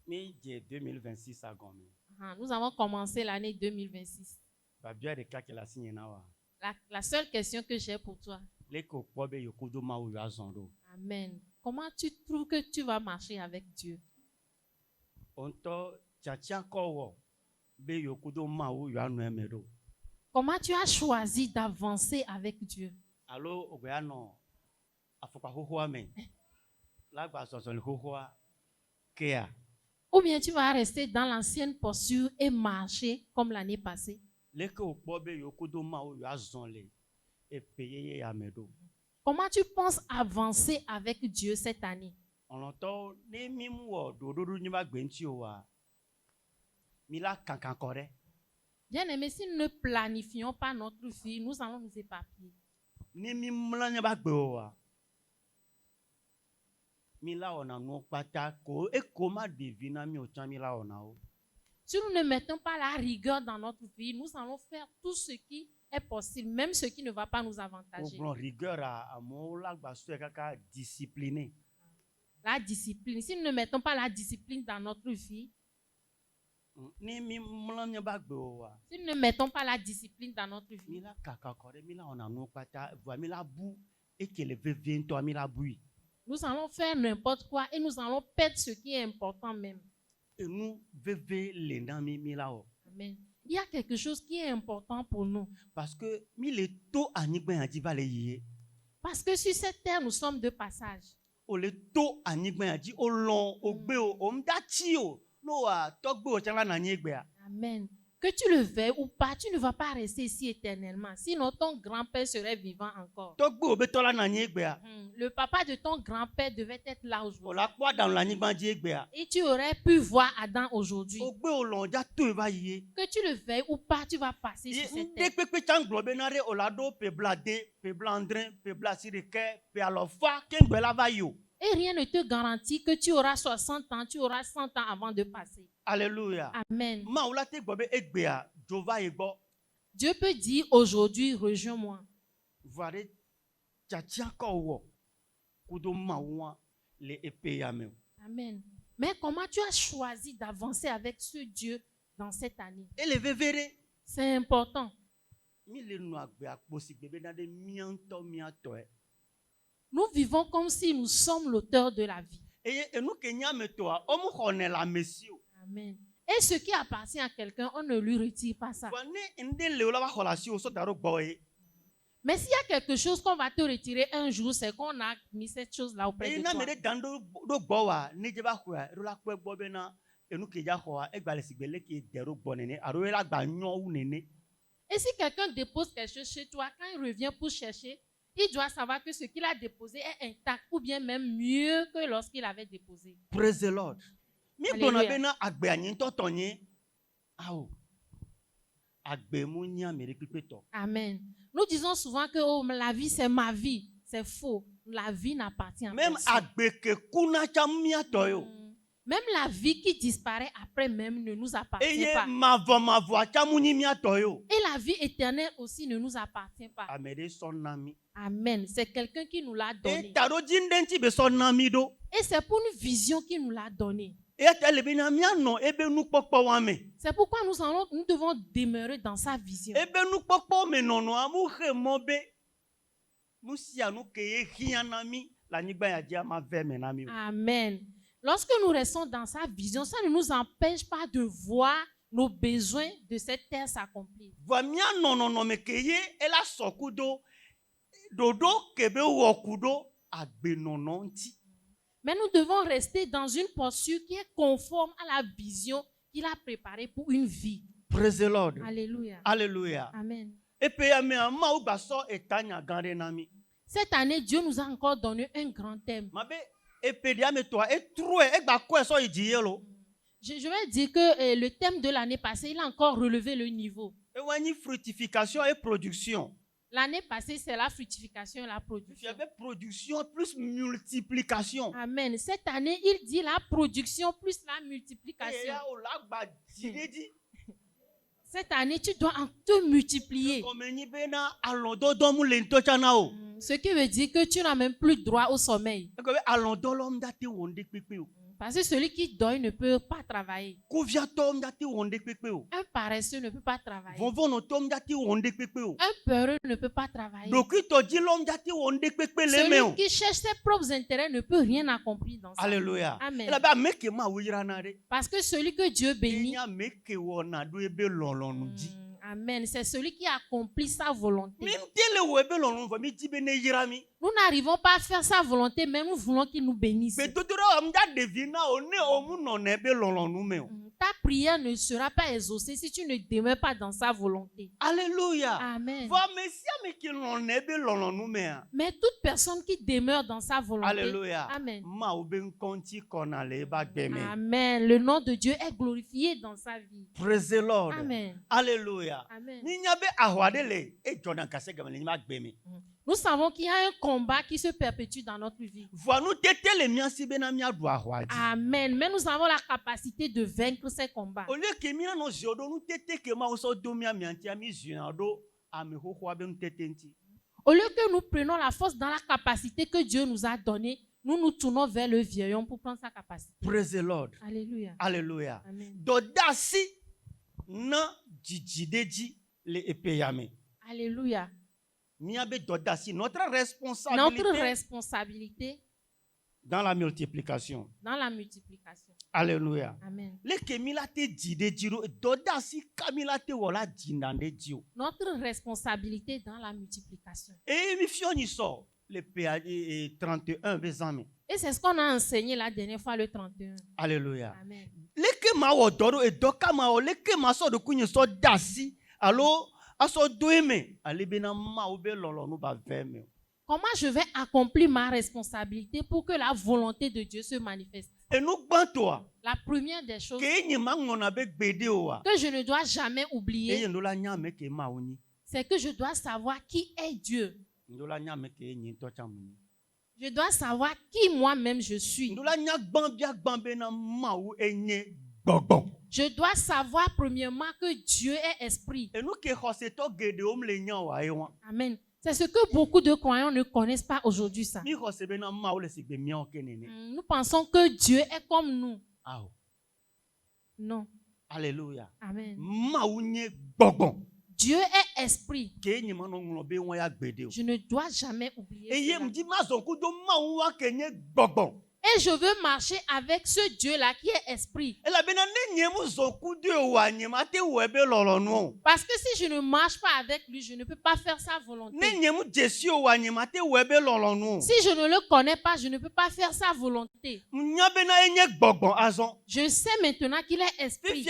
2026 a gommé. Nous avons commencé l'année 2026. La seule question que j'ai pour toi. Amen. Comment tu trouves que tu vas marcher avec Dieu? Comment tu as choisi d'avancer avec Dieu? Ou bien tu vas rester dans l'ancienne posture et marcher comme l'année passée? Comment tu penses avancer avec Dieu cette année? Bien aimé, si nous ne planifions pas notre vie, nous allons nous éparpiller. Si nous ne mettons pas la rigueur dans notre vie, nous allons faire tout ce qui est possible, même ce qui ne va pas nous avantager. La discipline. Si nous ne mettons pas la discipline dans notre vie, si nous ne mettons pas la discipline dans notre vie, nous allons faire n'importe quoi et nous allons perdre ce qui est important même. Amen. Il y a quelque chose qui est important pour nous. Parce que sur cette terre, nous sommes de passage. Amen. Que tu le veuilles ou pas, tu ne vas pas rester ici éternellement. Sinon, ton grand-père serait vivant encore. Le papa de ton grand-père devait être là aujourd'hui. Et tu aurais pu voir Adam aujourd'hui. Que tu le veuilles ou pas, tu vas passer sur cette terre. Et rien ne te garantit que tu auras 60 ans, tu auras 100 ans avant de passer. Alléluia. Amen. Dieu peut dire aujourd'hui, rejoins-moi. Amen. Mais comment tu as choisi d'avancer avec ce Dieu dans cette année? C'est important. Nous vivons comme si nous sommes l'auteur de la vie. Amen. Et ce qui appartient à quelqu'un, on ne lui retire pas ça. Mais s'il y a quelque chose qu'on va te retirer un jour, c'est qu'on a mis cette chose-là auprès de toi. Et si quelqu'un dépose quelque chose chez toi, quand il revient pour chercher, il doit savoir que ce qu'il a déposé est intact ou bien même mieux que lorsqu'il avait déposé. Praise the Lord. Amen. Nous disons souvent que oh, la vie c'est ma vie. C'est faux. La vie n'appartient à personne. Même la vie qui disparaît après même ne nous appartient pas. Et la vie éternelle aussi ne nous appartient pas. Amen. C'est quelqu'un qui nous l'a donné. Et c'est pour une vision qu'il nous l'a donnée. C'est pourquoi nous devons demeurer dans sa vision. Amen. Lorsque nous restons dans sa vision, ça ne nous empêche pas de voir nos besoins de cette terre s'accomplir. Mais nous devons rester dans une posture qui est conforme à la vision qu'il a préparée pour une vie. Praise the Lord. Alléluia. Alléluia. Amen. Cette année, Dieu nous a encore donné un grand thème. Je vais dire que le thème de l'année passée, il a encore relevé le niveau. Fructification et production. L'année passée, c'est la fructification et la production. Il y avait production plus multiplication. Amen. Cette année, il dit la production plus la multiplication. Cette année, tu dois te multiplier. Ce qui veut dire que tu n'as même plus droit au sommeil. Parce que celui qui dort ne peut pas travailler. Kuviatom dati wonde pepe o. Un paresseux ne peut pas travailler. Vonvono tom dati wonde pepe o. Un peureux ne peut pas travailler. Dokito dilom dati wonde pepe le me o. Celui qui cherche ses propres intérêts ne peut rien accomplir dans sa vie. Alléluia. Amen. Ela ba meke ma wirana de. Parce que celui que Dieu bénit, Enya meke wona do ebe lolonu di. Amen, c'est celui qui accomplit sa volonté. Même tele wo ebe lolonu va mi di be ne yirami. Nous n'arrivons pas à faire sa volonté, mais nous voulons qu'il nous bénisse. Be dodoro am da devina o ne o mu no na ebe lolonu me o. Ta prière ne sera pas exaucée si tu ne demeures pas dans sa volonté. Alléluia. Amen. Va mesia me ki no na ebe lolonu me a. Mais toute personne qui demeure dans sa volonté, Alléluia. Amen. Ma o be nkonti kona le ba gbeme. Amen. Le nom de Dieu est glorifié dans sa vie. Praise the Lord. Amen. Alléluia. Amen. Ni nya be ahwade le e Jordan kase gamele ni ma gbeme. Nous savons qu'il y a un combat qui se perpétue dans notre vie. Voi nous tete le mia si be na mia do ahwadi. Amen. Mais nous avons la capacité de vaincre ces combats. Au lieu que mina no jodo nous tete ke ma so do mia mianti ami zuna do ami ho ho be nous tete nti. Au lieu que nous prenions la force dans la capacité que Dieu nous a donnée, nous nous tournons vers le vieillon pour prendre sa capacité. Praise the Lord. Alléluia. Alléluia. Amen. Dodasi na jijideji le epeyame. Alléluia. Notre responsabilité, Notre responsabilité dans la multiplication. dans la multiplication. Alléluia. Amen. Notre responsabilité dans la multiplication. Et le PA 31 bezame. Et c'est ce qu'on a enseigné la dernière fois, le 31. Alléluia. Amen. Comment je vais accomplir ma responsabilité pour que la volonté de Dieu se manifeste? Et nous, La première des choses que je ne dois jamais oublier, c'est que je dois savoir qui est Dieu. Je dois savoir qui moi-même je suis. Je dois savoir premièrement que Dieu est esprit. Amen. C'est ce que beaucoup de croyants ne connaissent pas aujourd'hui. Ça. Nous pensons que Dieu est comme nous. Non. Alléluia. Amen. Dieu est esprit. Je ne dois jamais oublier cela. Et je veux marcher avec ce Dieu-là qui est esprit. Parce que si je ne marche pas avec lui, je ne peux pas faire sa volonté. Si je ne le connais pas, je ne peux pas faire sa volonté. Je sais maintenant qu'il est esprit.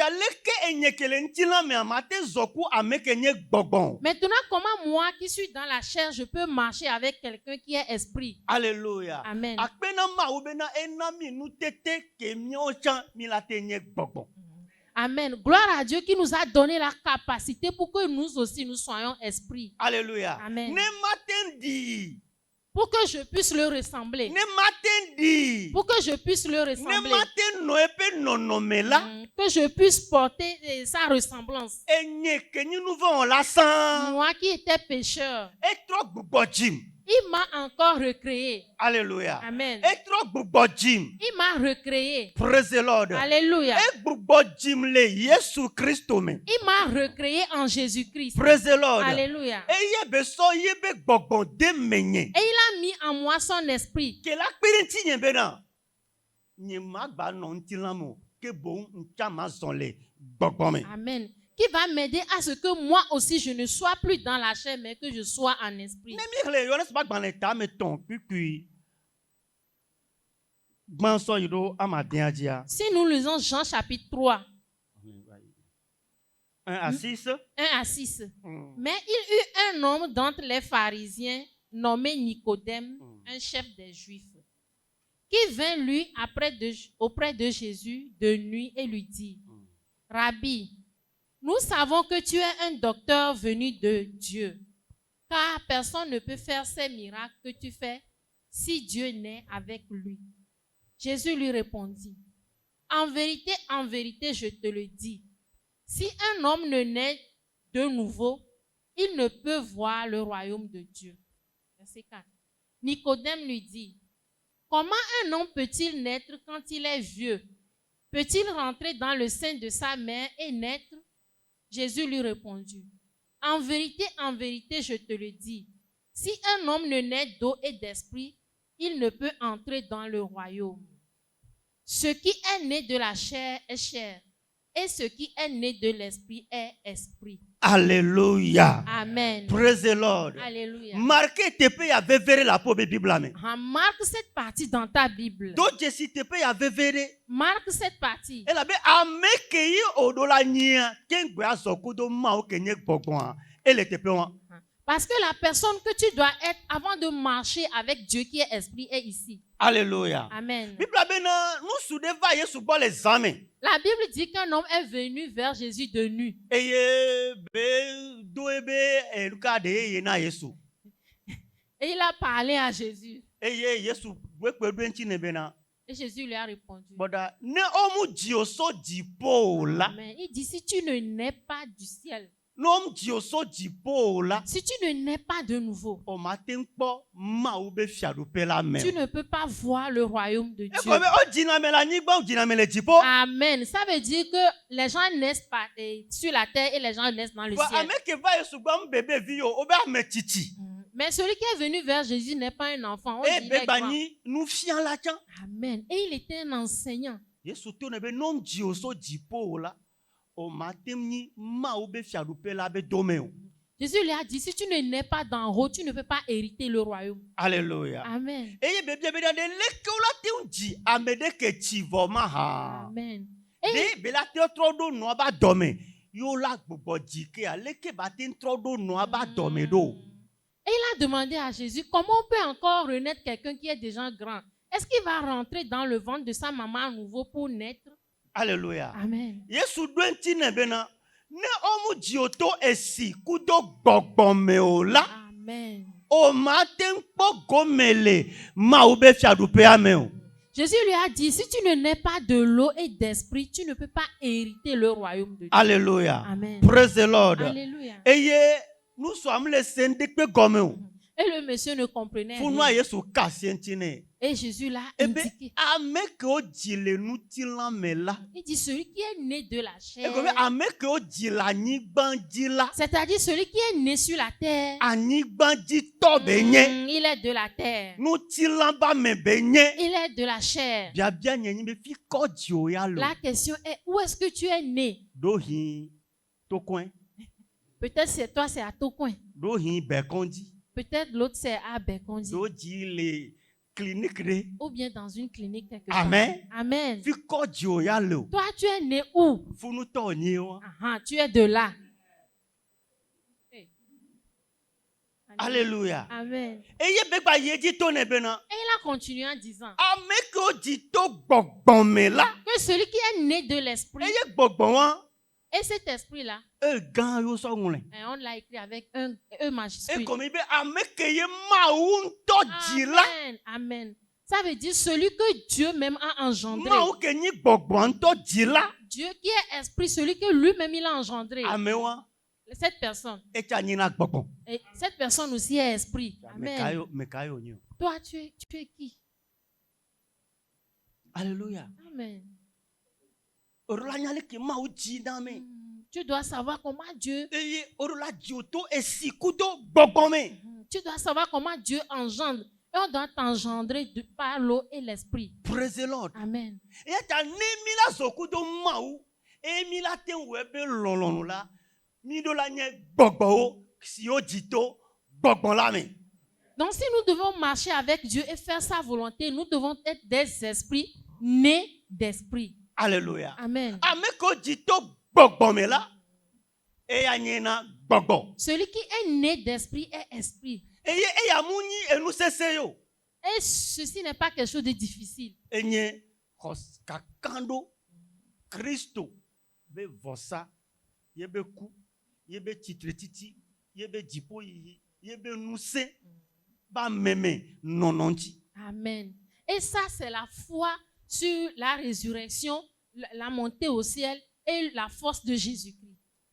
Maintenant, comment moi qui suis dans la chair, je peux marcher avec quelqu'un qui est esprit? Alléluia. Amen. Amen. Gloire à Dieu qui nous a donné la capacité pour que nous aussi nous soyons esprits. Alléluia. Amen. Pour que je puisse le ressembler. Pour que je puisse le ressembler. Que je puisse porter sa ressemblance. Moi qui étais pécheur. Il m'a encore recréé. Alléluia. Amen. Il m'a recréé. Praise the Lord. Alléluia. Il m'a recréé en Jésus-Christ. Praise the Lord. Alléluia. Et il a mis en moi son esprit. Amen. Qui va m'aider à ce que moi aussi je ne sois plus dans la chair, mais que je sois en esprit. Si nous lisons Jean chapitre 3, 1 à 6. 1 à 6. Mais il eut un homme d'entre les pharisiens nommé Nicodème, un chef des Juifs, qui vint lui auprès de Jésus de nuit et lui dit, Rabbi, nous savons que tu es un docteur venu de Dieu, car personne ne peut faire ces miracles que tu fais si Dieu n'est avec lui. Jésus lui répondit, en vérité, je te le dis, si un homme ne naît de nouveau, il ne peut voir le royaume de Dieu. Verset 4. Nicodème lui dit, comment un homme peut-il naître quand il est vieux? Peut-il rentrer dans le sein de sa mère et naître? Jésus lui répondit, en vérité, je te le dis, si un homme ne naît d'eau et d'esprit, il ne peut entrer dans le royaume. Ce qui est né de la chair est chair, et ce qui est né de l'esprit est esprit. Alléluia. Amen. Praise the Lord. Alléluia. Marquez tes pays à verrer la peau de Bible. Remarque cette partie dans ta Bible. Donc je suis tes pays à verrer. Marque cette partie. Elle avait amekei odola nia kengbe azokudo ma okenye gbogbo. Elle était peu. Parce que la personne que tu dois être avant de marcher avec Dieu qui est esprit est ici. Alléluia. Amen. La Bible dit qu'un homme est venu vers Jésus de nu. Et il a parlé à Jésus. Et Jésus lui a répondu. Amen. Il dit, si tu ne nais pas du ciel, si tu ne nais pas de nouveau, tu ne peux pas voir le royaume de Dieu. Amen. Ça veut dire que les gens naissent pas sur la terre et les gens naissent dans le ciel. Mais celui qui est venu vers Jésus n'est pas un enfant. On dit il est grand. Amen. Et il était un enseignant. Jésus lui a dit, si tu ne nais pas d'en haut, tu ne peux pas hériter le royaume. Alléluia. Amen. Amen. Et il a demandé à Jésus, comment on peut encore renaître quelqu'un qui est déjà grand? Est-ce qu'il va rentrer dans le ventre de sa maman à nouveau pour naître? Alléluia. Amen. Amen. Jésus lui a dit, si tu ne nais pas de l'eau et d'esprit, tu ne peux pas hériter le royaume de Dieu. Alléluia. Amen. Praise the Lord. Alléluia. Nous sommes les saints de Pégomé. Et le monsieur ne comprenait rien. Et Jésus l'a indiqué. Il dit, celui qui est né de la chair, c'est-à-dire celui qui est né sur la terre, il est de la terre. Il est de la chair. La question est, où est-ce que tu es né? Peut-être c'est toi, c'est à Tocoin. Peut-être l'autre c'est à Bekondi. Ou bien dans une clinique quelque part. Amen. Amen. Toi, tu es né où? Tu es de là. Alléluia. Amen. Et il a continué en disant que celui qui est né de l'esprit, et cet esprit-là, on l'a écrit avec un E majuscule. Amen. Amen. Ça veut dire celui que Dieu même a engendré. Dieu qui est esprit, celui que lui-même il a engendré. Cette personne. Et cette personne aussi est esprit. Amen. Toi, tu es qui? Alléluia. Amen. Tu dois savoir comment Dieu. Tu dois savoir comment Dieu engendre. Et on doit t'engendrer par l'eau et l'esprit. Praise the Lord. Amen. Donc si nous devons marcher avec Dieu et faire sa volonté, nous devons être des esprits nés d'esprit. Alléluia. Amen. Celui qui est né d'esprit est esprit. Et ceci n'est pas quelque chose de difficile. Amen. Et ça, c'est la foi sur la résurrection, la montée au ciel et la force de Jésus-Christ.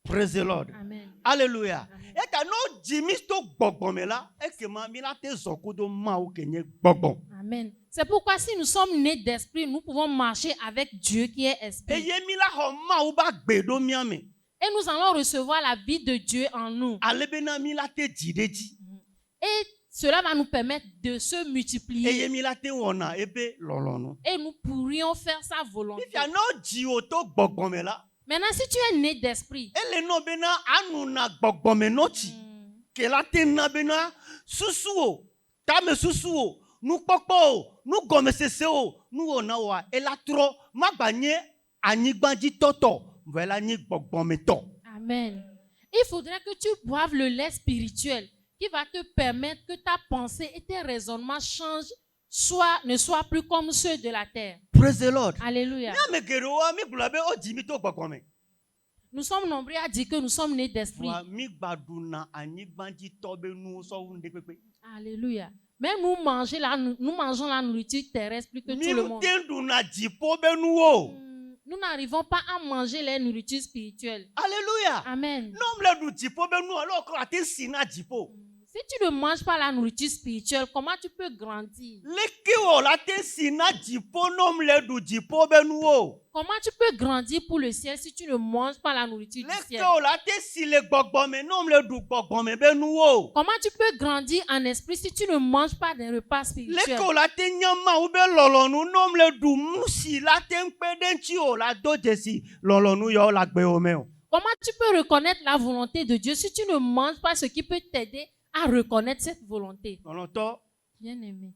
Praise the Lord. Amen. Alléluia. Amen. Et quand nous disons to gbogbo là, et que ma mila te zokudo ma ou kenye gbogbo. Amen. C'est pourquoi si nous sommes nés d'esprit, nous pouvons marcher avec Dieu qui est Et esprit. ye mila ho ma ou ba gbedo miame. Et nous allons recevoir la vie de Dieu en nous. Alebena mila te jideji. Et cela va nous permettre de se Et ye multiplier. mila te wona ebe lolono. Et nous pourrions faire sa volonté. If ya no ji o to gbogbo là. Maintenant, si tu es né d'esprit, Ele no bena anu na gbogbo noti. Ke la te na bena susu o, tame susu o, nu popo o, nu gome sese o, nu ona wa. Ela tro magbanye anyigbanji toto. Voilà ni gbogbo to. Amen. Il faudrait que tu boives le lait spirituel qui va te permettre que ta pensée et tes raisonnements changent, ne soient plus comme ceux de la terre. Praise the Lord. Alléluia. Nous sommes nombreux à dire que nous sommes nés d'esprit. Alléluia. Mais nous mangeons la nourriture terrestre plus que tout le monde. Nous n'arrivons pas à manger les nourritures spirituelles. Alléluia. Amen. Si tu ne manges pas la nourriture spirituelle, comment tu peux grandir? Comment tu peux grandir pour le ciel si tu ne manges pas la nourriture du ciel? Comment tu peux grandir en esprit si tu ne manges pas des repas spirituels? Comment tu peux reconnaître la volonté de Dieu si tu ne manges pas ce qui peut t'aider à reconnaître cette volonté? Bien aimé.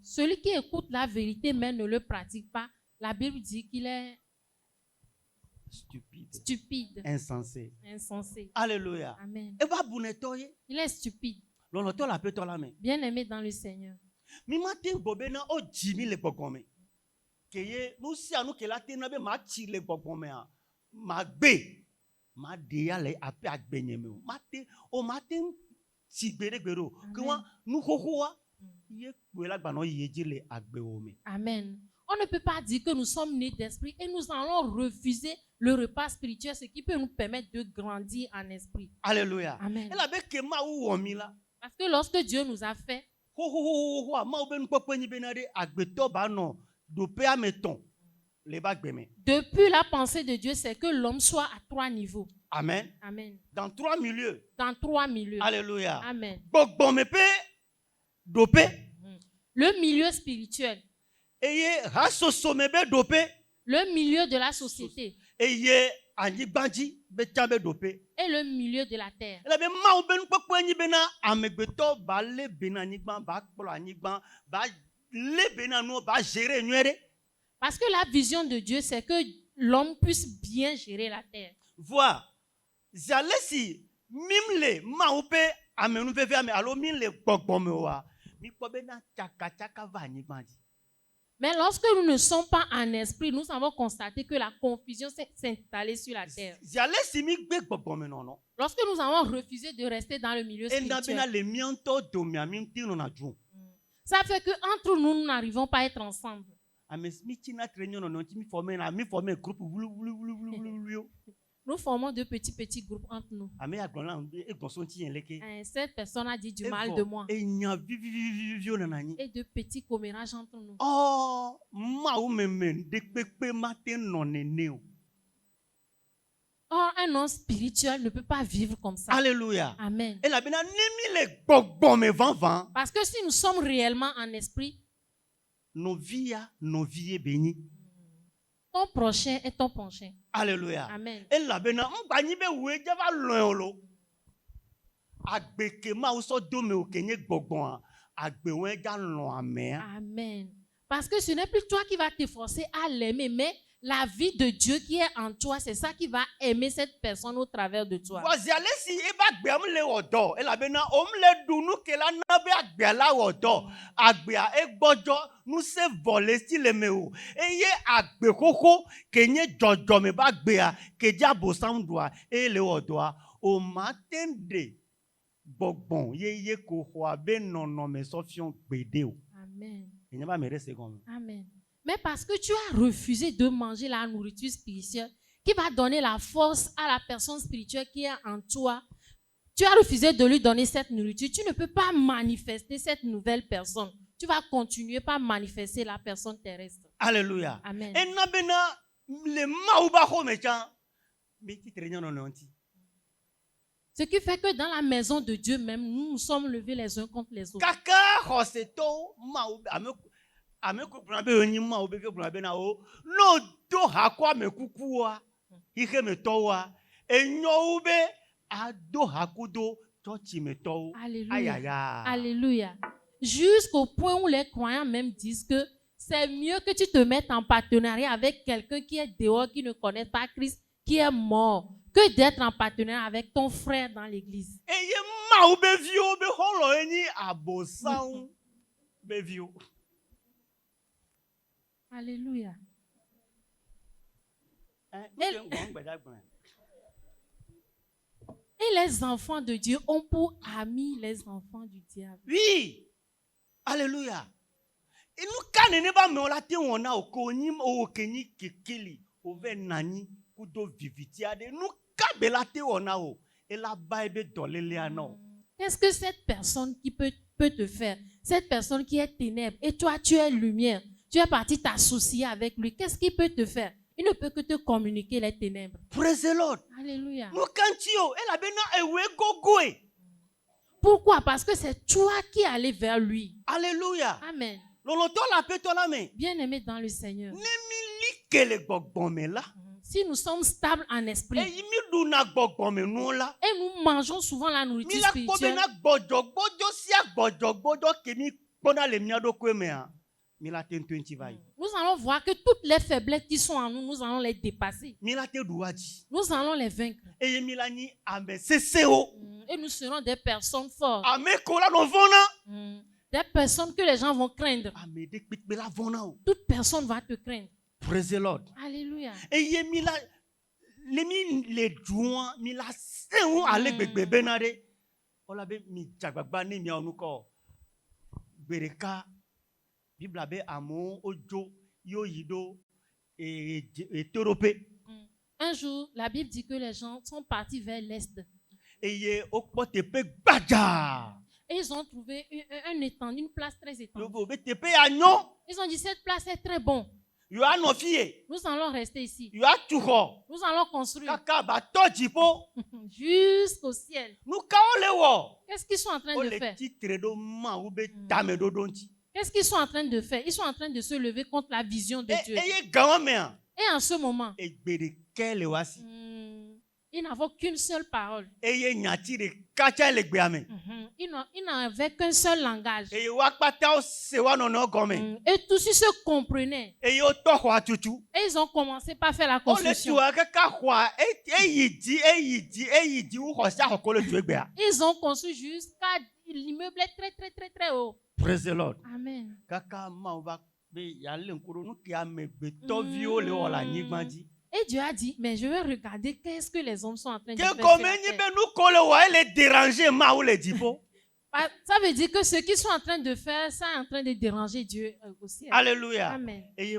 Celui qui écoute la vérité mais ne le pratique pas, la Bible dit qu'il est stupide. Insensé. Alléluia. Amen. Il est stupide. Bien aimé dans le Seigneur. Amen. On ne peut pas dire que nous sommes nés d'esprit et nous allons refuser le repas spirituel, ce qui peut nous permettre de grandir en esprit. Alléluia. Amen. Parce que lorsque Dieu nous a fait, depuis la pensée de Dieu, c'est que l'homme soit à 3 niveaux. Amen. Amen. Dans 3 milieux. Dans 3 milieux. Alléluia. Amen. Le milieu spirituel. Le milieu de la société. Et le milieu de la terre. Parce que la vision de Dieu, c'est que l'homme puisse bien gérer la terre. Voilà. Mais lorsque nous ne sommes pas en esprit, nous avons constaté que la confusion s'est installée sur la terre. Lorsque nous avons refusé de rester dans le milieu spirituel, ça fait qu'entre nous, nous n'arrivons pas à être ensemble. Nous formons de petits groupes entre nous. Cette personne a dit du mal de moi. Et de petits commérages entre nous. Or, un homme spirituel ne peut pas vivre comme ça. Alléluia. Amen. Parce que si nous sommes réellement en esprit, ton prochain est ton prochain. Alléluia. Amen. Amen. Parce que ce n'est plus toi qui vas t'efforcer à l'aimer, mais la vie de Dieu qui est en toi, c'est ça qui va aimer cette personne au travers de toi. Amen. Amen. Mais parce que tu as refusé de manger la nourriture spirituelle qui va donner la force à la personne spirituelle qui est en toi, tu as refusé de lui donner cette nourriture, tu ne peux pas manifester cette nouvelle personne. Tu vas continuer par manifester la personne terrestre. Alléluia. Amen. Et nabena le maouba homecha. Ce qui fait que dans la maison de Dieu même, nous nous sommes levés les uns contre les autres. Kaka hoseto maouba ame ko brabe oni maouba ke brabe na o no do hakwa me kukua ike me towa enyoube ado hakudo tochi me to. Alléluia. Alléluia. Jusqu'au point où les croyants même disent que c'est mieux que tu te mettes en partenariat avec quelqu'un qui est dehors, qui ne connaît pas Christ, qui est mort, que d'être en partenariat avec ton frère dans l'église. Alléluia. Et les enfants de Dieu ont pour amis les enfants du diable. Oui. Alléluia. Et nous, quand nous sommes on a qu'est-ce que cette personne qui peut te faire? Cette personne qui est ténèbres et toi tu es lumière. Tu es parti t'associer avec lui. Qu'est-ce qu'il peut te faire? Il ne peut que te communiquer les ténèbres. Praise the Lord. Alléluia. Pourquoi? Parce que c'est toi qui es allé vers lui. Alléluia. Amen. Bien-aimé dans le Seigneur. Si nous sommes stables en esprit et nous mangeons souvent la nourriture spirituelle, nous allons voir que toutes les faiblesses qui sont en nous, nous allons les dépasser. Nous allons les vaincre. Et nous serons des personnes fortes. Des personnes que les gens vont craindre. Toute personne va te craindre. Praise the Lord. Alléluia. Et les douans, la séon avec bébé benade. On avait mis jagbagba ni mi onuko. Bereka Bible abe amo ojo yo yido et toropé. Un jour, la Bible dit que les gens sont partis vers l'est. Et ils ont trouvé une place très étendue. Ils ont dit cette place est très bonne. Nous allons rester ici. Nous allons construire jusqu'au ciel. Qu'est-ce qu'ils sont en train de faire? Qu'est-ce qu'ils sont en train de faire? Ils sont en train de se lever contre la vision de Dieu. Et en ce moment, ils n'avaient qu'une seule parole. Ils n'avaient qu'un seul langage. Et tous ils se comprenaient. Et ils ont commencé par faire la construction. Ils ont construit jusqu'à l'immeuble très très très très haut. Praise the Lord. Amen. Et Dieu a dit, mais je vais regarder qu'est-ce que les hommes sont en train de faire. Ça veut dire que ce qu'ils sont en train de faire, ça est en train de déranger Dieu aussi. Alléluia. Amen. Et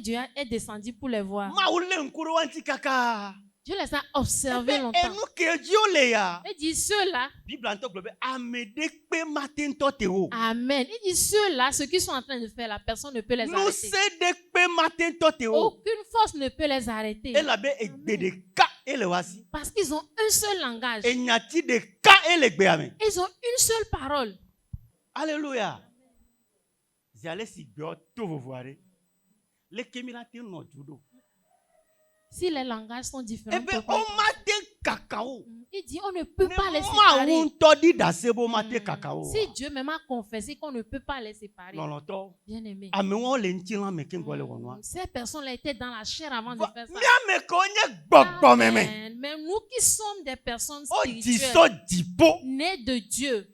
Dieu est descendu pour les voir. Dieu les a observés longtemps. Il dit ceux-là. Amen. Il dit ceux-là, ce qu'ils sont en train de faire, la personne ne peut les arrêter. Aucune force ne peut les arrêter. Amen. Parce qu'ils ont un seul langage. Ils ont une seule parole. Alléluia. Si les langages sont différents, il dit on ne peut pas les séparer. Si Dieu même a confessé qu'on ne peut pas les séparer, bien aimé, ces personnes-là étaient dans la chair avant de faire ça. Amen. Mais nous qui sommes des personnes spirituelles, nées de Dieu,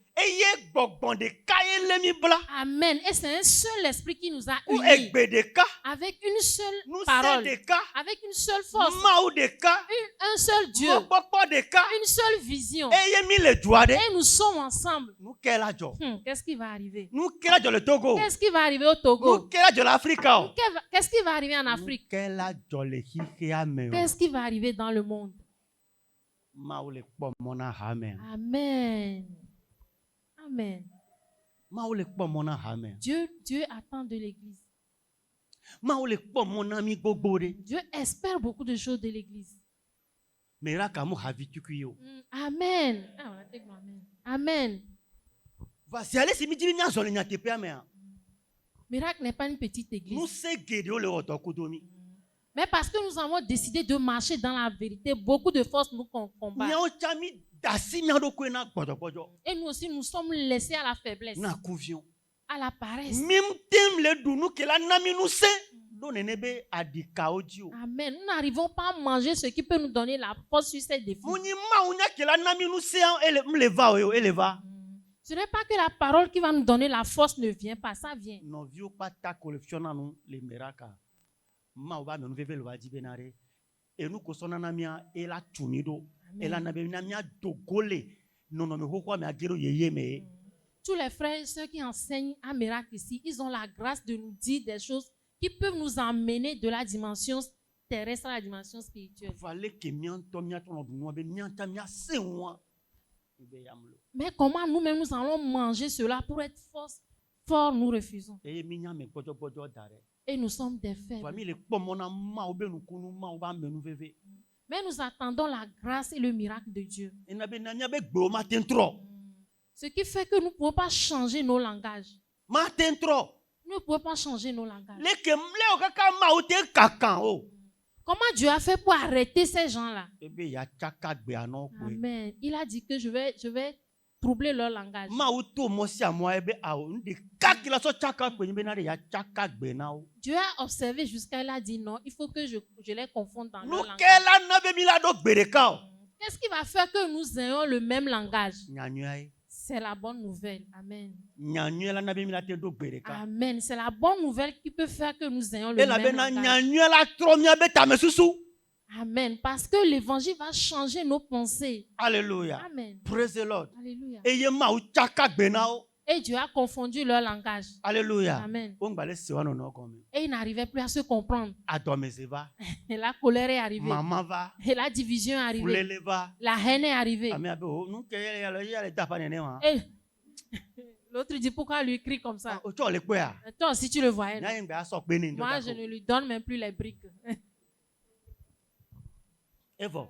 Amen. Et c'est un seul esprit qui nous a Ou unis. egbedeka, Avec une seule nous parole. deka, Avec une seule force. mau deka, Un seul Dieu. mokpokpo deka, Une seule vision. eye mi le duade. Et nous sommes ensemble. Nous kela jo. Qu'est-ce qui va arriver? Nous kela jo le Togo. Qu'est-ce qui va arriver au Nous Togo? kela jo l'Africa. Qu'est-ce qui va arriver en Nous Afrique? kela jo le hihiame. Qu'est-ce qui va arriver dans le monde? Mau le kpo mona hame. Amen. Amen. Mau le kpo mona hame. Dieu attend de l'église. Mau le kpo mona mi gbogbo de. Dieu espère beaucoup de choses de l'église. Meraka mu havitukuyo. Amen. Amen. Amen. Voici allez si mi divi nya zole nya tepe ame. Miracle n'est pas une petite église. Nous se gede o le otokudomi. Mais parce que nous avons décidé de marcher dans la vérité, beaucoup de forces nous combattent. Nya o chami dasi nya do ko na gbodogbodo. Et nous aussi, nous sommes laissés à la faiblesse, Na confusion. à la paresse. Mim tem le dunu ke la nami nous se. Do nenebe adika odio. Amen. Nous n'arrivons pas à manger ce qui peut nous donner la force sur ces défis. Muni ma unya ke la nami nous se ele mleva o eleva. Ce n'est pas que la parole qui va nous donner la force ne vient pas, ça vient. No vio pa ta collectiona nous les meraka. Ma ba me veve lo waji benare. E nu ko sona na mia e la tunido. E la na be na mia dogole. No me hokwa me agero yeye me. Tous les frères et sœurs qui enseignent à Miracle ici, ils ont la grâce de nous dire des choses qui peuvent nous emmener de la dimension terrestre à la dimension spirituelle. Fallait que mianto miato no dunwa be mianta mia senwa. Mais comment nous-mêmes nous allons manger cela pour être fort, nous refusons. Et nous sommes des faibles. Mais nous attendons la grâce et le miracle de Dieu. Ce qui fait que nous ne pouvons pas changer nos langages. Nous ne pouvons pas changer nos langages. Comment Dieu a fait pour arrêter ces gens-là? Amen. Il a dit que je vais troubler leur langage. Dieu a observé jusqu'à il a dit non, il faut que je les confonde dans leur langage. Qu'est-ce qui va faire que nous ayons le même langage? C'est la bonne nouvelle. Amen. Amen. C'est la bonne nouvelle qui peut faire que nous ayons le même langage. Amen. Parce que l'évangile va changer nos pensées. Alléluia. Amen. Praise the Lord. Alléluia. Et Dieu a confondu leur langage. Alléluia. Amen. Et ils n'arrivaient plus à se comprendre. Et la colère est arrivée. Et la division est arrivée. La haine est arrivée. Et l'autre dit pourquoi lui crie comme ça? Toi aussi tu le voyais. Moi je ne lui donne même plus les briques. Evo.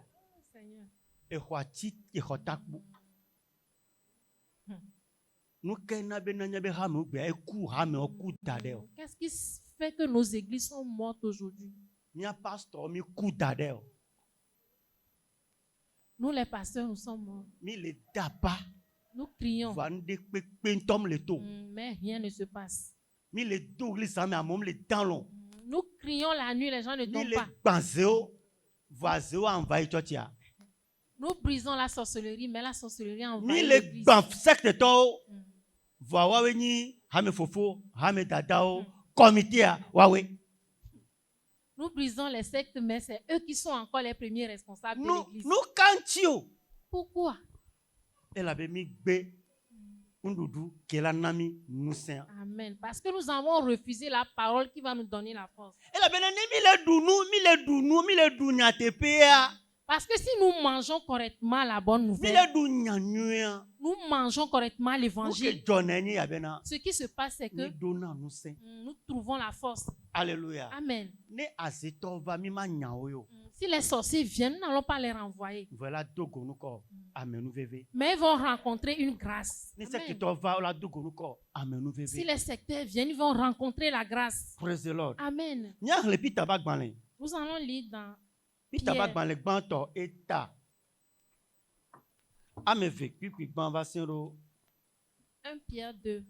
Qu'est-ce qui fait que nos églises sont mortes aujourd'hui? Nous les pasteurs, nous sommes morts. Nous crions. Mais rien ne se passe. Nous crions la nuit, les gens ne dorment pas. Nous brisons la sorcellerie, mais la sorcellerie envahit l'église. Nous brisons les sectes, mais c'est eux qui sont encore les premiers responsables de l'église. Pourquoi? Amen. Parce que nous avons refusé la parole qui va nous donner la force. Parce que si nous mangeons correctement la bonne nouvelle, nous mangeons correctement l'évangile, ce qui se passe, c'est que nous trouvons la force. Alléluia. Amen. Si les sorciers viennent, nous n'allons pas les renvoyer. Mais ils vont rencontrer une grâce. Amen. Si les secteurs viennent, ils vont rencontrer la grâce. Praise the Lord. Amen. Nous allons lire dans Pierre. 1 Pierre 2.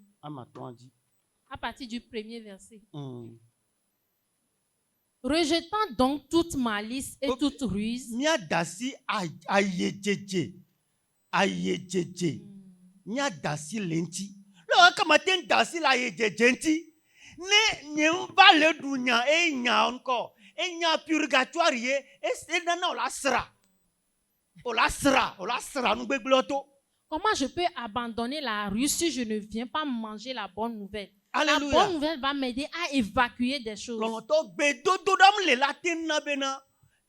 À partir du premier verset. Rejetant donc toute malice et toute ruse. nya dasi lenti lo kama ten dasi la ye jenti ne nyemba le dunya e nya onko e nya purgatoire ye e nana o la sra nu gbegloto. Comment je peux abandonner la rue si je ne viens pas manger la bonne nouvelle? Alléluia. La bonne nouvelle va m'aider à évacuer des choses. Loloto bedodo dam le latin na bena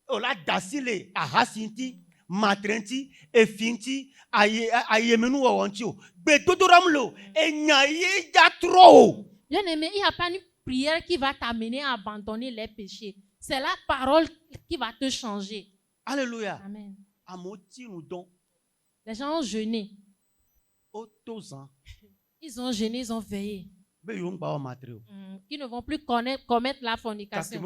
o la dasi le ahasinti matrenti efinti ayemenu wonti o bedodo dam lo enya ye ja tro. Bien aimé, il n'y a pas une prière qui va t'amener à abandonner les péchés. C'est la parole qui va te changer. Alléluia. Amen. Amoti nous don. Les gens ont jeûné. Ils ont jeûné, ils ont veillé. Qui ne vont plus commettre la fornication.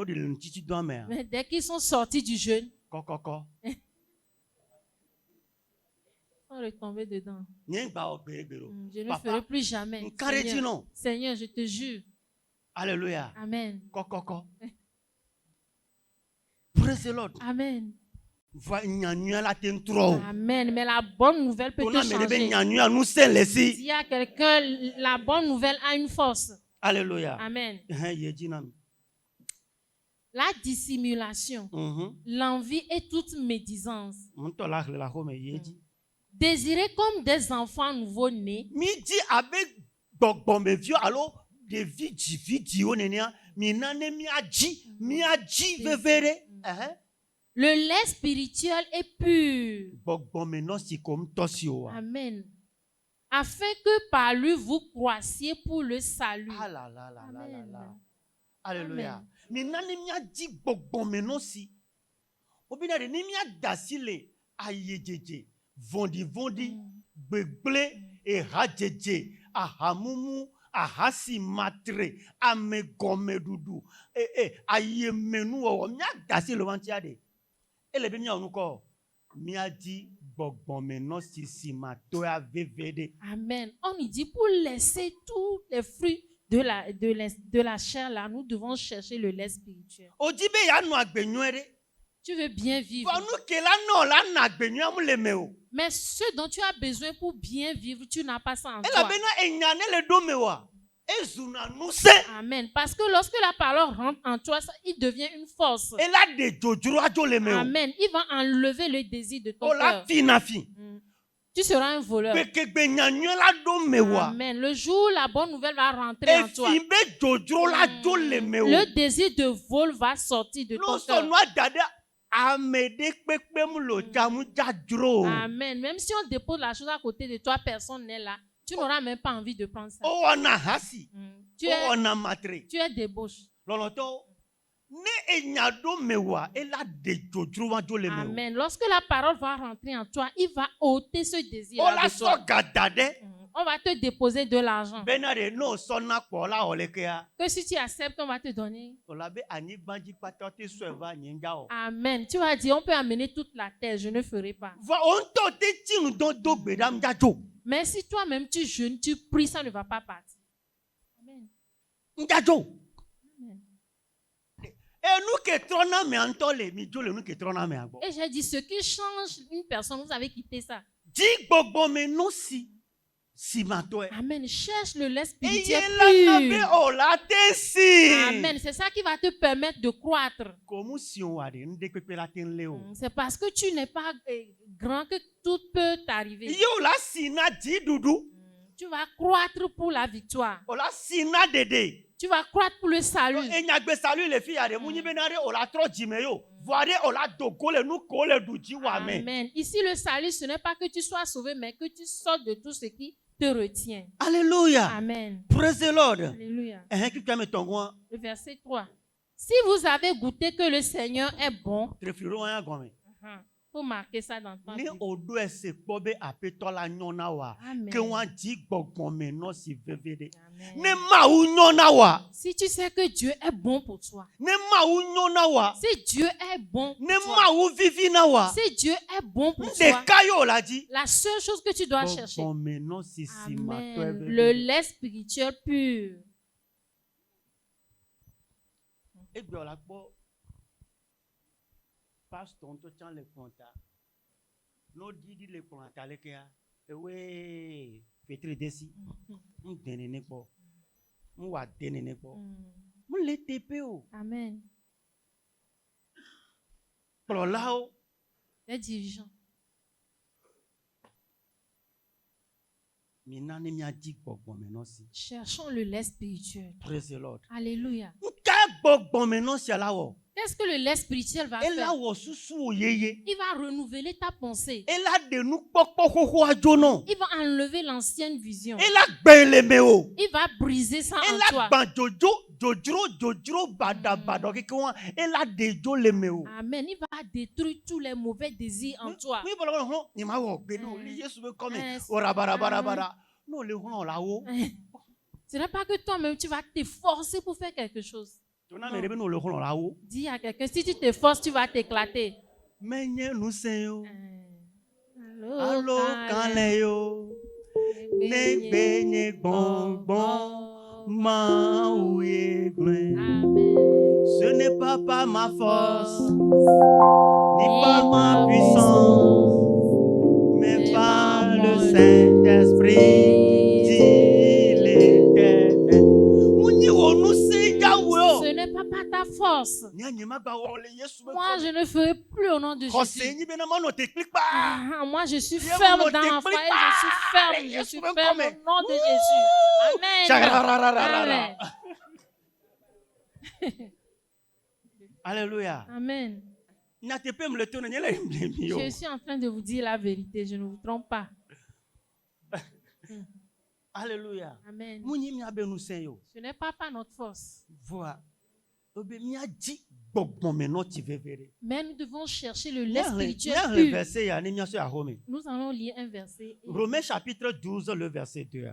Mais dès qu'ils sont sortis du jeûne, ils sont retombés dedans. Je ne ferai plus jamais. Seigneur, je te jure. Alléluia. Amen. Praise the Lord. Amen. Amen. Mais la bonne nouvelle peut te changer. S'il y a quelqu'un, la bonne nouvelle a une force. Alléluia. Amen. La dissimulation, l'envie et toute médisance. Désirer comme des enfants nouveau-nés. Le lait spirituel est pur. Amen. Afin que par lui vous croissiez pour le salut. Amen. Alléluia. Ahasi matre amegomedudu ayemenu o mia dasi le wantiade ele bi nya onuko mia di gbogbomeno sisi matoya vevede. Amen. On nous dit pour laisser tous les fruits de la chair là, nous devons chercher le lait spirituel. Ojibe ya nu agbenuere. Tu veux bien vivre. Mais ce dont tu as besoin pour bien vivre, tu n'as pas ça en toi. Amen. Parce que lorsque la parole rentre en toi, il devient une force. Amen. Il va enlever le désir de ton cœur. Tu seras un voleur. Amen. Le jour où la bonne nouvelle va rentrer en toi, le désir de vol va sortir de ton cœur. Amen. Même si on dépose la chose à côté de toi, personne n'est là. Tu n'auras même pas envie de prendre ça. Tu es débauche. Amen. Lorsque la parole va rentrer en toi, il va ôter ce désir de toi. On va te déposer de l'argent. Que si tu acceptes, on va te donner. Amen. Tu vas dire, on peut amener toute la terre, je ne ferai pas. Mais si toi-même tu jeûnes, tu pries, ça ne va pas partir. Amen. Et j'ai dit, ce qui change une personne, vous avez quitté ça. Amen. Cherche le lait spirituel pur. Amen. C'est ça qui va te permettre de croître. C'est parce que tu n'es pas grand que tout peut t'arriver. Tu vas croître pour la victoire. Tu vas croître pour le salut. Amen. Ici, le salut, ce n'est pas que tu sois sauvé, mais que tu sortes de tout ce qui te retient. Alléluia. Amen. Praise the Lord. Alléluia. Le verset 3. Si vous avez goûté que le Seigneur est bon, faut marquer ça dans ton livre. Amen. Si tu sais que Dieu est bon pour toi, si Dieu est bon pour toi, si Dieu est bon pour toi, la seule chose que tu dois chercher, Amen, le lait spirituel pur. Pastor to chan le konta no didi le konta le kea ewe Fetri desi. M'denene po. M'wa denene po. M'le tepe o. Amen. Prolao. Les dirigeants. Cherchons le lait spirituel. Praise the Lord. Alléluia. Qu'est-ce que le lait spirituel va faire? Il va renouveler ta pensée. Il va enlever l'ancienne vision. Il va briser ça en toi. Amen. Il va détruire tous les mauvais désirs en toi. Ce n'est pas que toi-même tu vas t'efforcer pour faire quelque chose. Dis à quelqu'un, si tu t'efforces, tu vas t'éclater. Allô, Caléo. Ce n'est pas par ma force, ni par ma puissance, mais par le Saint-Esprit, dit l'Éternel. Ce n'est pas par ta force. Moi, je ne ferai plus au nom de Jésus. Moi, je suis ferme dans ma foi. Je suis ferme au nom de Jésus. Amen. Alléluia. Amen. Je suis en train de vous dire la vérité, je ne vous trompe pas. Alléluia. Amen. Ce n'est pas par notre force. Mais nous devons chercher le lait spirituel pur. Nous allons lire un verset. Romains chapitre 12, le verset 2.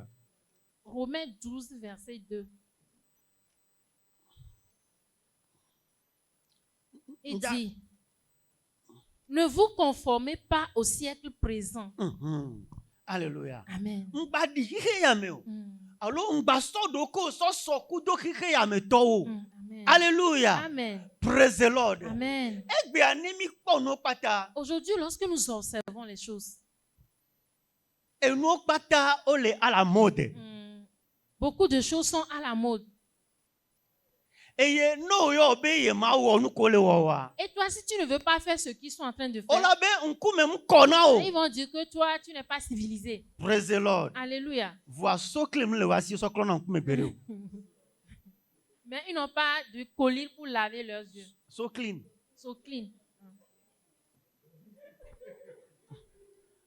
Romains 12, verset 2. Il dit, ne vous conformez pas au siècle présent. Alléluia. Amen. Alléluia. Amen. Praise the Lord. Amen. Aujourd'hui, lorsque nous observons les choses, beaucoup de choses sont à la mode. Et toi, si tu ne veux pas faire ce qu'ils sont en train de faire, ils vont dire que toi, tu n'es pas civilisé. Praise the Lord. Alléluia. Mais ils n'ont pas de collyre pour laver leurs yeux. So clean. So clean.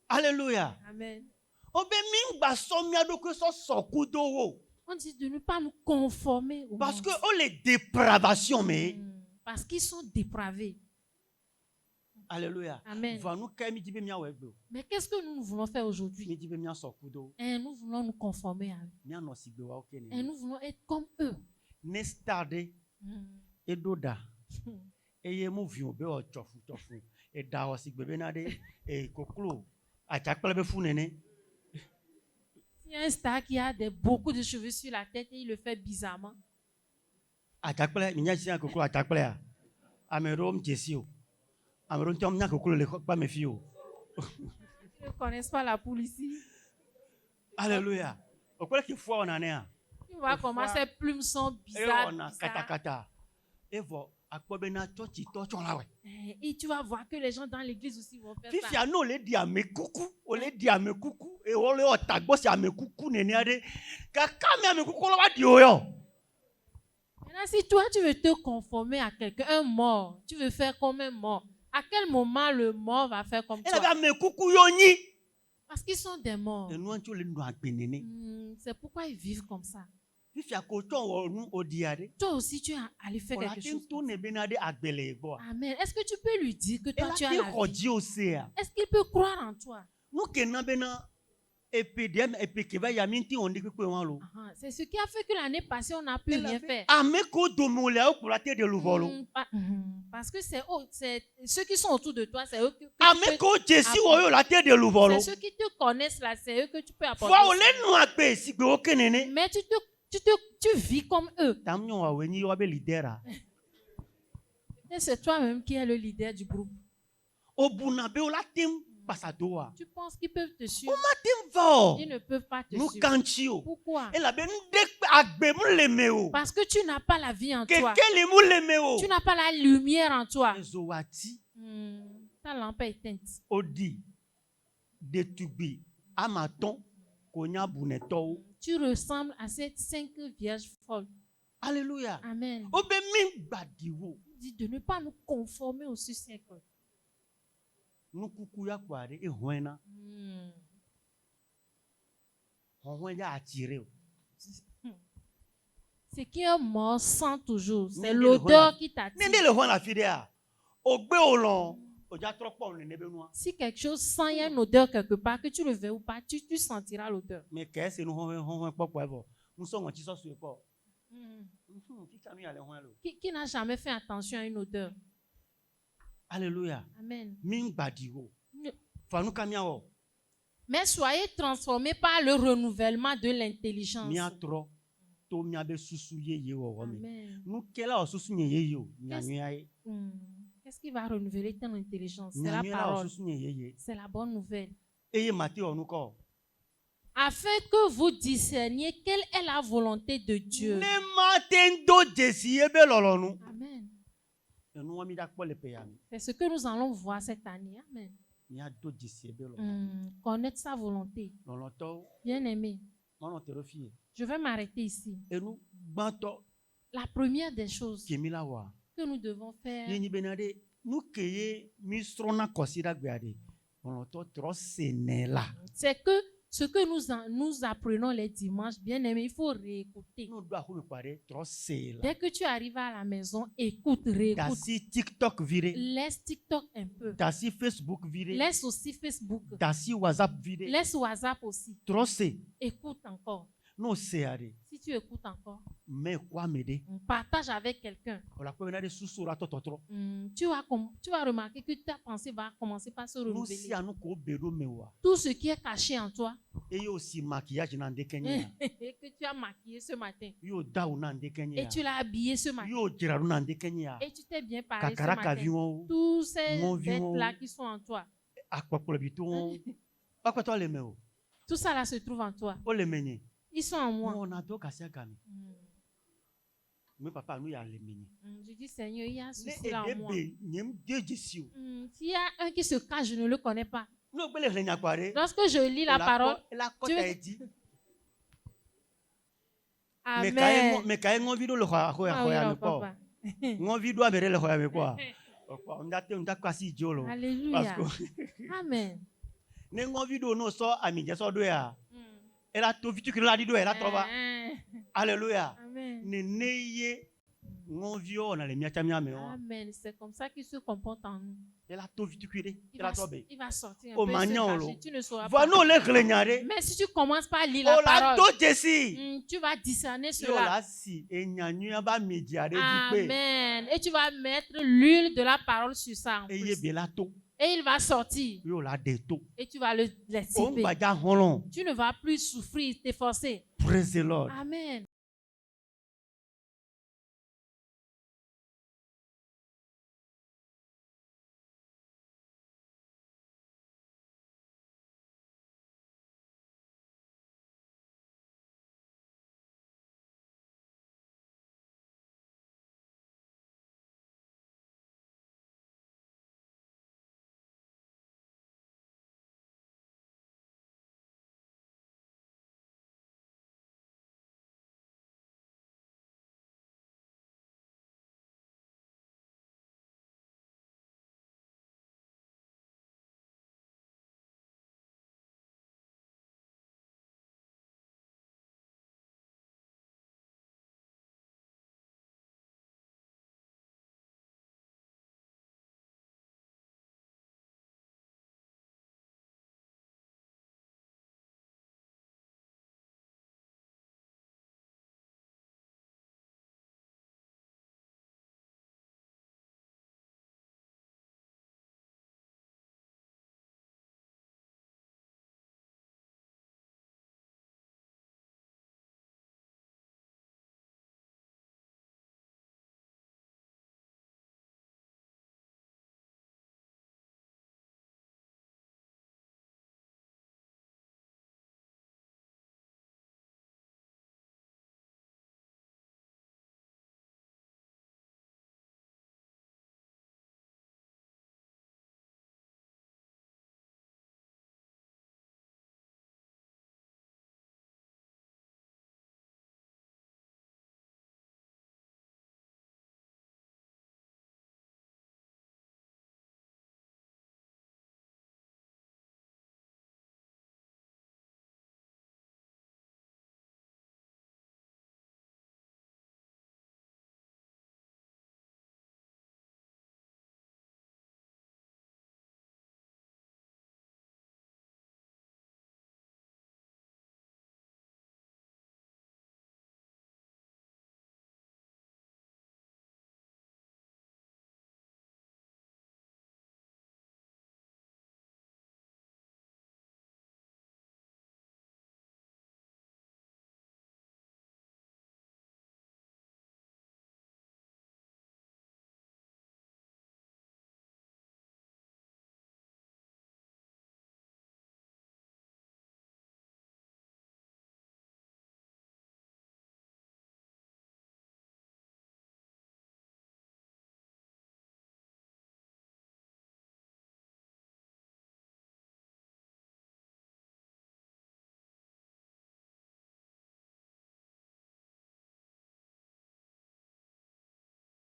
Alléluia. Amen. On dit de ne pas nous conformer au parce monde. Que les dépravations, mais parce qu'ils sont dépravés. Alléluia. Amen. Mais qu'est-ce que nous voulons faire aujourd'hui? Et nous voulons nous conformer à eux. Et nous voulons être comme eux. Il y a un star qui a beaucoup de cheveux sur la tête et il le fait bizarrement. Ils ne connaissent pas la poule ici. Alléluia. Tu vois comment ces plumes sont bizarres. Et tu vas voir que les gens dans l'église aussi vont faire ça. Maintenant, si toi tu veux te conformer à quelqu'un, un mort, tu veux faire comme un mort, à quel moment le mort va faire comme toi? Parce qu'ils sont des morts. C'est pourquoi ils vivent comme ça. Toi aussi, tu es allé faire quelque chose. Amen. Est-ce que tu peux lui dire que toi, tu as la vie? Est-ce qu'il peut croire en toi? C'est ce qui a fait que l'année passée, on n'a pu rien faire. Parce que c'est ceux qui sont autour de toi, c'est eux que c'est ceux qui te connaissent là, c'est eux que tu peux apporter. Mais tu vis comme eux. Et c'est toi-même qui es le leader du groupe. Tu penses qu'ils peuvent te suivre? Ils ne peuvent pas te suivre. Pourquoi? Parce que tu n'as pas la vie en toi. Tu n'as pas la lumière en toi. Ta lampe est éteinte. Tu ressembles à ces 5 vierges folles. Alléluia. Amen. Dis de ne pas nous conformer au siècle. Ce qui est mort sent toujours. C'est l'odeur qui t'attire. Si quelque chose sent, il y a une odeur quelque part, que tu le veux ou pas, tu sentiras l'odeur. Qui n'a jamais fait attention à une odeur? Alléluia. Amen. Mais soyez transformés par le renouvellement de l'intelligence. Amen. Qu'est-ce qui va renouveler ton intelligence? C'est la parole. C'est la bonne nouvelle. Afin que vous discerniez quelle est la volonté de Dieu. Amen. C'est ce que nous allons voir cette année. Amen. Connaître sa volonté. Bien aimé. Je vais m'arrêter ici. La première des choses que nous devons faire, c'est que ce que nous apprenons les dimanches, bien aimé, il faut réécouter. Dès que tu arrives à la maison, écoute, réécoute. Laisse TikTok un peu. Laisse aussi Facebook. Laisse WhatsApp aussi. Écoute encore. Si tu écoutes encore, partage avec quelqu'un. Tu vas remarquer que ta pensée va commencer par se renouveler. Tout ce qui est caché en toi, et que tu as maquillé ce matin, et tu l'as habillé ce matin, et tu t'es bien parlé ce matin, tous ces bêtes-là qui sont en toi, tout ça là se trouve en toi. Ils sont en moi. Je dis, Seigneur, il y a ceci là en moi. S'il y a un qui se cache, je ne le connais pas. Lorsque je lis la parole, Amen. Alléluia. Amen. Alléluia. Amen. C'est comme ça qu'il se comporte en nous. Il va sortir un peu se cacher. Tu ne sauras pas. Mais si tu commences par lire la parole, tu vas discerner cela. Amen. Et tu vas mettre l'huile de la parole sur ça en plus. Et il va sortir. Et tu vas le laisser. Tu ne vas plus souffrir, t'efforcer. Praise the Lord. Amen.